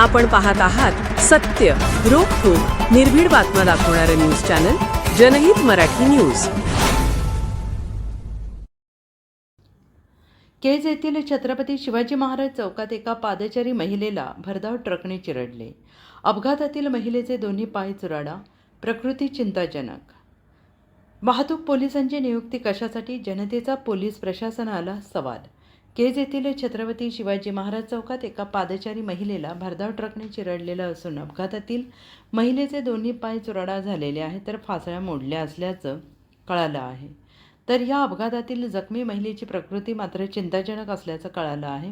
आपण पाहत आहात सत्य, रोखठोक, निर्भीड बातम्या दाखवणारे न्यूज चॅनल जनहित मराठी न्यूज। केज येथील छत्रपती शिवाजी महाराज चौकात एका पादचारी महिलेला भरधाव ट्रकने चिरडले। अपघातातील महिलेचे दोन्ही पाय चुराडा, प्रकृती चिंताजनक। वाहतूक पोलिसांची नियुक्ती कशासाठी? जनतेचा पोलीस प्रशासनाला सवाल। केज येथील छत्रपती शिवाजी महाराज चौकात एका पादचारी महिलेला भरधाव ट्रकने चिरडलेलं असून अपघातातील महिलेचे दोन्ही पाय चुराडा झालेले आहेत, तर फासळ्या मोडल्या असल्याचं कळालं आहे। तर या अपघातातील जखमी महिलेची प्रकृती मात्र चिंताजनक असल्याचं कळालं आहे।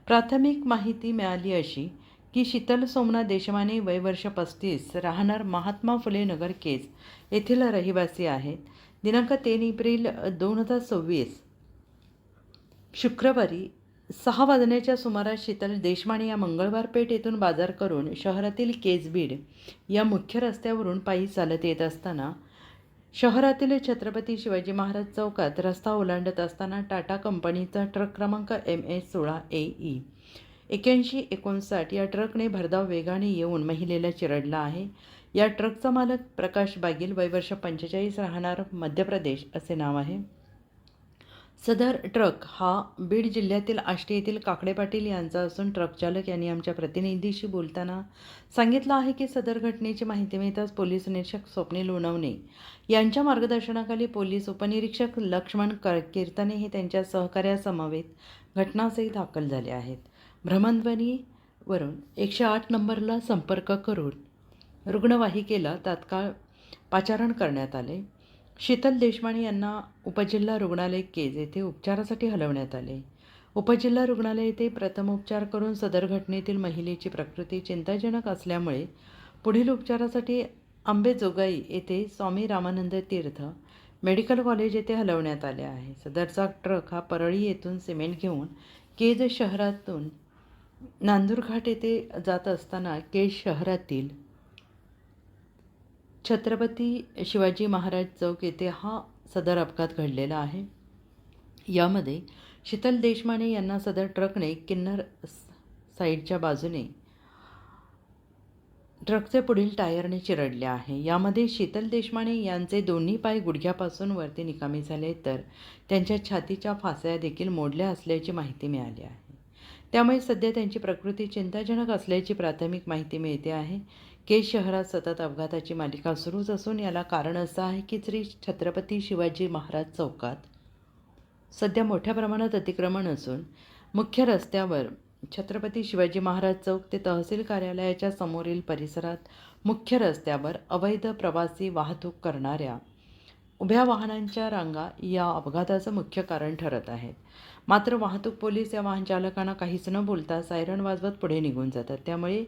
प्राथमिक माहिती मिळाली अशी की शीतल सोमनाथ देशमाने, वय वर्ष 35, राहणार महात्मा फुले नगर केज येथील रहिवासी आहेत। दिनांक 3 एप्रिल 2024 शुक्रवारी 6 वाजण्याच्या सुमारास शीतल देशमाने या मंगळवार पेठ येथून बाजार करून शहरातील केज बीड या मुख्य रस्त्यावरून पायी चालत येत असताना शहरातील छत्रपती शिवाजी महाराज चौकात रस्ता ओलांडत असताना टाटा कंपनीचा ट्रक क्रमांक MS16 AE 8159 या ट्रकने भरधाव वेगाने येऊन महिलेला चिरडला आहे। या ट्रकचा मालक प्रकाश बागील, वय वर्ष 45, राहणार मध्य प्रदेश असे नाव आहे। सदर ट्रक हा बीड जिल्ह्यातील आष्टी येथील काकडे पाटील यांचा असून ट्रक चालक यांनी आमच्या प्रतिनिधीशी बोलताना सांगितलं आहे की सदर घटनेची माहिती मिळताच पोलीस निरीक्षक स्वप्नील उनवणे यांच्या मार्गदर्शनाखाली पोलीस उपनिरीक्षक लक्ष्मण कीर्तने हे त्यांच्या सहकार्यासमवेत घटनास्थळी दाखल झाले आहेत। भ्रमणध्वनीवरून 108 नंबरला संपर्क करून रुग्णवाहिकेला तात्काळ पाचारण करण्यात आले। शीतल देशमाने यांना उपजिल्हा रुग्णालय केज येथे उपचारासाठी हलवण्यात आले। उपजिल्हा रुग्णालय येथे प्रथमोपचार करून सदर घटनेतील महिलेची प्रकृती चिंताजनक असल्यामुळे पुढील उपचारासाठी अंबेजोगाई येथे स्वामी रामानंद तीर्थ मेडिकल कॉलेज येथे हलवण्यात आले आहे। सदरचा ट्रक हा परळी येथून सिमेंट घेऊन केज शहरातून नांदूरघाट येथे जात असताना केज शहरातील छत्रपती शिवाजी महाराज चौक येथे हा सदर अपघात घडलेला आहे। यामध्ये शीतल देशमाने यांना सदर ट्रकने किन्नर साईडच्या बाजूने ट्रकचे पुढील टायरने चिरडले आहे। यामध्ये शीतल देशमाने यांचे दोन्ही पाय गुडघ्यापासून वरती निकामी झाले, तर त्यांच्या छातीच्या फासळ्या देखील मोडल्या असल्याची माहिती मिळाली आहे। त्यामुळे सध्या त्यांची प्रकृती चिंताजनक असल्याची प्राथमिक माहिती मिळते आहे। केज शहरात सतत अपघाताची मालिका सुरूच असून याला कारण असं आहे की श्री छत्रपती शिवाजी महाराज चौकात सध्या मोठ्या प्रमाणात अतिक्रमण असून मुख्य रस्त्यावर छत्रपती शिवाजी महाराज चौक ते तहसील कार्यालयाच्या समोरील परिसरात मुख्य रस्त्यावर अवैध प्रवासी वाहतूक करणाऱ्या उभ्या वाहनांच्या रांगा या अपघाताचं मुख्य कारण ठरत आहेत। मात्र वाहतूक पोलीस या वाहन चालकांना काहीच न बोलता सायरन वाजवत पुढे निघून जातात। त्यामुळे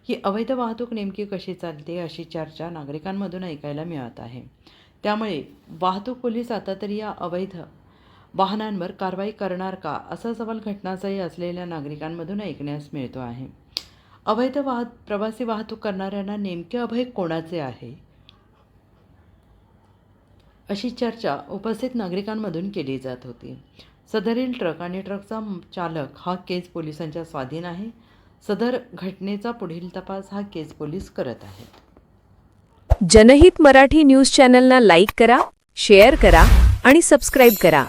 ही अवैध वाहतूक नेमकी कशी चालते अशी चर्चा नागरिकांमधून ऐकायला मिळत आहे। त्यामुळे वाहतूक पोलीस आता तरी या अवैध वाहनांवर कारवाई करणार का असा सवाल घटनास्थळी असलेल्या नागरिकांमधून ऐकण्यास मिळतो आहे। अवैध प्रवासी वाहतूक करणाऱ्यांना नेमके अभय कोणाचे आहे अशी चर्चा उपस्थित नागरिकांमधून केली जात होती। सदरील ट्रक आणि ट्रकचा चालक हा केज पोलिसांच्या स्वाधीन आहे। सदर घटनेचा पुढील तपास हा केज पोलीस करत आहेत। जनहित मराठी न्यूज चॅनलला लाईक करा, शेअर करा आणि सबस्क्राईब करा।